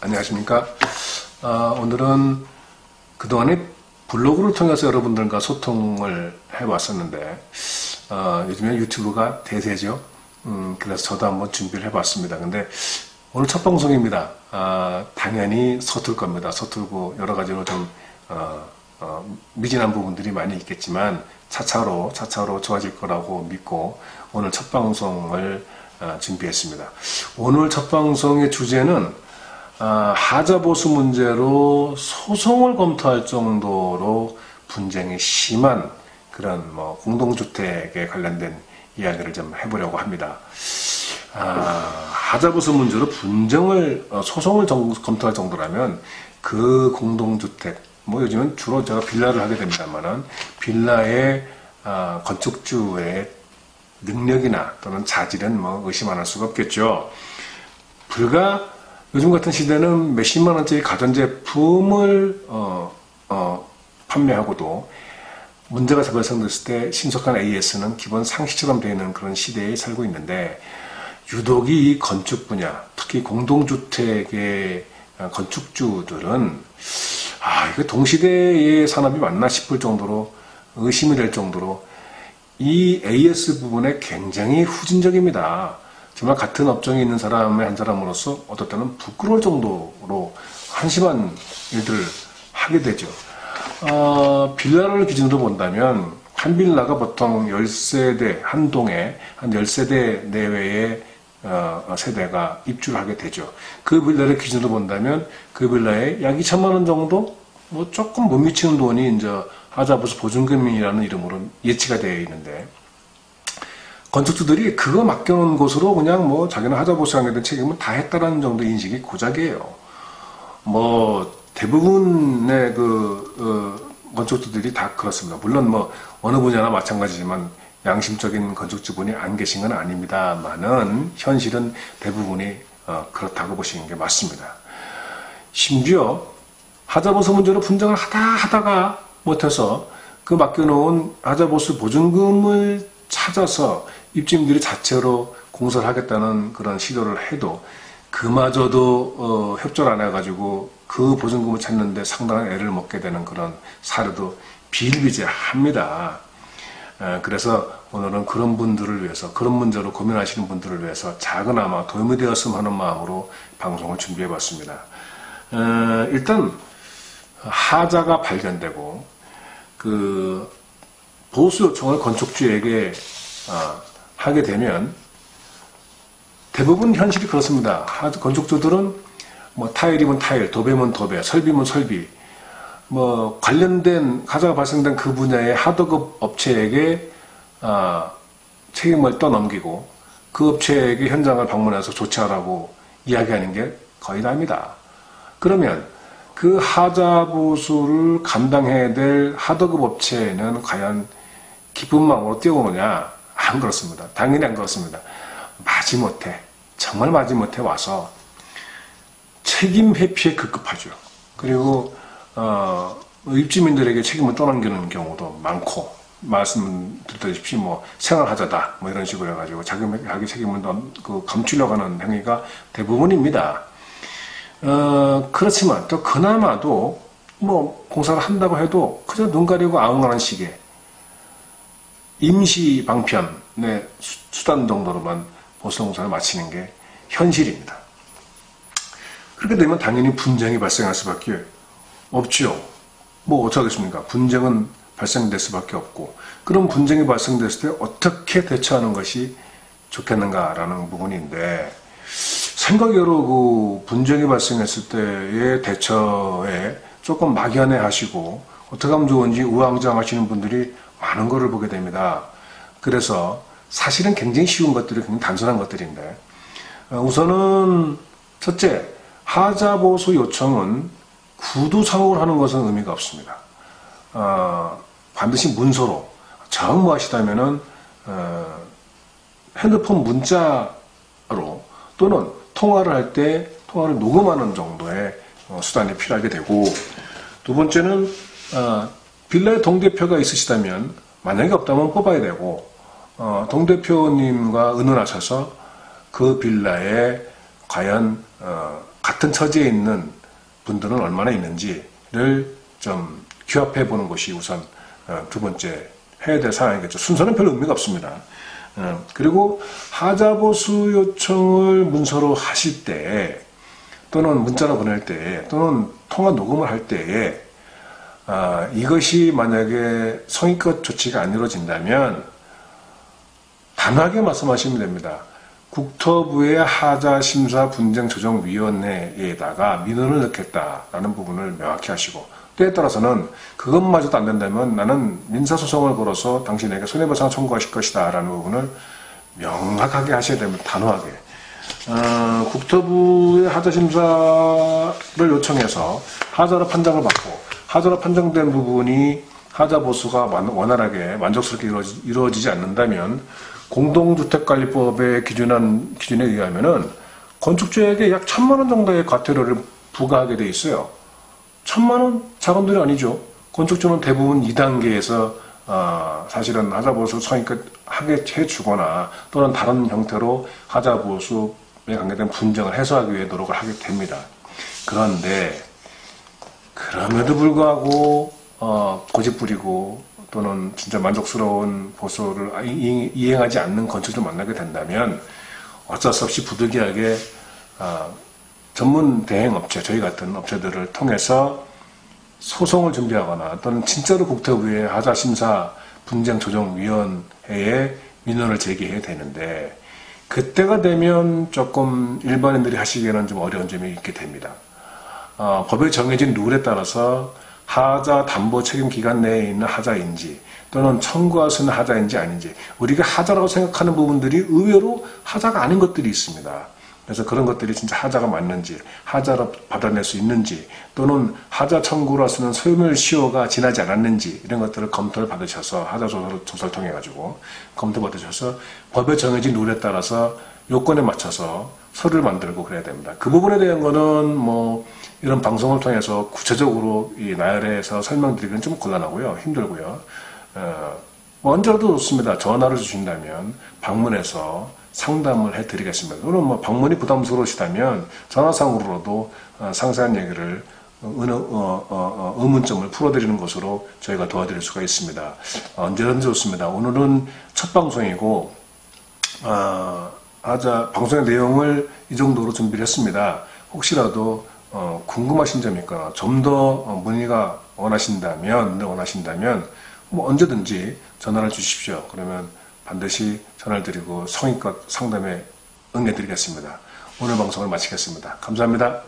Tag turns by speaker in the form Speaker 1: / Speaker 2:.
Speaker 1: 안녕하십니까. 오늘은 그동안에 블로그를 통해서 여러분들과 소통을 해왔었는데 요즘에 유튜브가 대세죠. 그래서 저도 한번 준비를 해봤습니다. 근데 오늘 첫 방송입니다. 당연히 서툴 겁니다. 서툴고 여러 가지로 좀 미진한 부분들이 많이 있겠지만 차차로 좋아질 거라고 믿고 오늘 첫 방송을 준비했습니다. 오늘 첫 방송의 주제는 하자보수 문제로 소송을 검토할 정도로 분쟁이 심한 그런 공동주택에 관련된 이야기를 좀 해보려고 합니다. 하자보수 문제로 소송을 검토할 정도라면 그 공동주택, 요즘은 주로 제가 빌라를 하게 됩니다만은 빌라의 건축주의 능력이나 또는 자질은 의심 안 할 수가 없겠죠. 요즘 같은 시대는 몇십만 원짜리 가전제품을 판매하고도 문제가 발생됐을 때 신속한 AS는 기본 상식처럼 되어 있는 그런 시대에 살고 있는데 유독 이 건축 분야, 특히 공동주택의 건축주들은 이거 동시대의 산업이 맞나 싶을 정도로 의심이 될 정도로 이 AS 부분에 굉장히 후진적입니다. 정말 같은 업종에 있는 사람의 한 사람으로서 어떨 때는 부끄러울 정도로 한심한 일들을 하게 되죠. 빌라를 기준으로 본다면 한 빌라가 보통 10세대, 한 동에 한 10세대 내외의 세대가 입주를 하게 되죠. 그 빌라를 기준으로 본다면 그 빌라에 약 2천만 원 정도 조금 못 미치는 돈이 이제 하자보수 보증금이라는 이름으로 예치가 되어 있는데 건축주들이 그거 맡겨놓은 곳으로 그냥 자기는 하자보수에 대한 책임을 다 했다라는 정도 인식이 고작이에요. 대부분의 건축주들이 다 그렇습니다. 물론 어느 분야나 마찬가지지만 양심적인 건축주분이 안 계신 건 아닙니다만은 현실은 대부분이 그렇다고 보시는 게 맞습니다. 심지어 하자보수 문제로 분쟁을 하다가 못해서 그 맡겨놓은 하자보수 보증금을 찾아서 입주민들이 자체로 공사를 하겠다는 그런 시도를 해도 그마저도 협조를 안 해가지고 그 보증금을 찾는데 상당한 애를 먹게 되는 그런 사례도 비일비재합니다. 그래서 오늘은 그런 분들을 위해서, 그런 문제로 고민하시는 분들을 위해서 작은아마 도움이 되었으면 하는 마음으로 방송을 준비해 봤습니다. 일단 하자가 발견되고 그 보수 요청을 건축주에게 하게 되면 대부분 현실이 그렇습니다. 건축주들은 타일이면 타일, 도배면 도배, 설비면 설비, 관련된 하자가 발생된 그 분야의 하도급 업체에게 책임을 떠넘기고 그 업체에게 현장을 방문해서 조치하라고 이야기하는 게 거의 다입니다. 그러면 그 하자보수를 감당해야 될 하도급 업체는 과연 기쁜 마음으로 뛰어오느냐? 안 그렇습니다. 당연히 안 그렇습니다. 마지못해, 정말 마지못해 와서 책임 회피에 급급하죠. 그리고 입주민들에게 책임을 떠넘기는 경우도 많고, 말씀드렸다시피 생활하자다 이런 식으로 해가지고 자기 책임을 감추려고 하는 행위가 대부분입니다. 그렇지만 또 그나마도 공사를 한다고 해도 그저 눈 가리고 아웅하는 식의 임시 방편의 수단 정도로만 보수공사를 마치는 게 현실입니다. 그렇게 되면 당연히 분쟁이 발생할 수밖에 없죠. 어쩌겠습니까? 분쟁은 발생될 수밖에 없고, 그런 분쟁이 발생됐을 때 어떻게 대처하는 것이 좋겠는가라는 부분인데, 생각외로 분쟁이 발생했을 때의 대처에 조금 막연해 하시고 어떻게 하면 좋은지 우왕좌왕하시는 분들이 많은 것을 보게 됩니다. 그래서 사실은 굉장히 쉬운 것들이 굉장히 단순한 것들인데, 우선은 첫째, 하자보수 요청은 구두상으로 하는 것은 의미가 없습니다. 반드시 문서로 정무하시다면은 핸드폰 문자로 또는 통화를 할 때 통화를 녹음하는 정도의 수단이 필요하게 되고, 두 번째는 빌라의 동대표가 있으시다면 만약에 없다면 뽑아야 되고, 동 대표님과 의논하셔서 그 빌라에 과연 같은 처지에 있는 분들은 얼마나 있는지를 좀 규합해 보는 것이 우선 두 번째 해야 될 사항이겠죠. 순서는 별 의미가 없습니다. 그리고 하자보수 요청을 문서로 하실 때 또는 문자로 보낼 때 또는 통화 녹음을 할 때에 이것이 만약에 성의껏 조치가 안 이루어진다면 단호하게 말씀하시면 됩니다. 국토부의 하자심사분쟁조정위원회에다가 민원을 넣겠다라는 부분을 명확히 하시고, 때에 따라서는 그것마저도 안 된다면 나는 민사소송을 걸어서 당신에게 손해배상 청구하실 것이다 라는 부분을 명확하게 하셔야 됩니다. 단호하게. 국토부의 하자심사를 요청해서 하자로 판정을 받고 하자로 판정된 부분이 하자보수가 원활하게 만족스럽게 이루어지지 않는다면 공동주택관리법의 기준에 의하면은 건축주에게 약 1,000만 원 정도의 과태료를 부과하게 돼 있어요. 1,000만 원 작은 돈이 아니죠. 건축주는 대부분 2단계에서 사실은 하자보수 성의껏 하게 해주거나 또는 다른 형태로 하자보수에 관계된 분쟁을 해소하기 위해 노력을 하게 됩니다. 그런데 그럼에도 불구하고 고집부리고 또는 진짜 만족스러운 보수를 이행하지 않는 건축주를 만나게 된다면 어쩔 수 없이 부득이하게 전문 대행업체, 저희 같은 업체들을 통해서 소송을 준비하거나 또는 진짜로 국토부의 하자심사 분쟁조정위원회에 민원을 제기해야 되는데, 그때가 되면 조금 일반인들이 하시기에는 좀 어려운 점이 있게 됩니다. 법에 정해진 룰에 따라서 하자 담보 책임 기간 내에 있는 하자인지 또는 청구할 수 있는 하자인지 아닌지, 우리가 하자라고 생각하는 부분들이 의외로 하자가 아닌 것들이 있습니다. 그래서 그런 것들이 진짜 하자가 맞는지, 하자로 받아낼 수 있는지, 또는 하자 청구를 할 수 있는 소멸시효가 지나지 않았는지, 이런 것들을 검토를 받으셔서 하자조사를 통해 가지고 검토 받으셔서 법에 정해진 룰에 따라서 요건에 맞춰서 서류를 만들고 그래야 됩니다. 그 부분에 대한 거는 이런 방송을 통해서 구체적으로 이 나열해서 설명드리기는 좀 곤란하고요, 힘들고요. 언제라도 좋습니다. 전화를 주신다면 방문해서 상담을 해드리겠습니다. 또는 방문이 부담스러우시다면 전화상으로도 상세한 얘기를 의문점을 풀어드리는 것으로 저희가 도와드릴 수가 있습니다. 언제든지 좋습니다. 오늘은 첫 방송이고 방송의 내용을 이 정도로 준비를 했습니다. 혹시라도 궁금하신 점이 있거나 좀 더 문의가 원하신다면 언제든지 전화를 주십시오. 그러면 반드시 전화를 드리고 성의껏 상담에 응해드리겠습니다. 오늘 방송을 마치겠습니다. 감사합니다.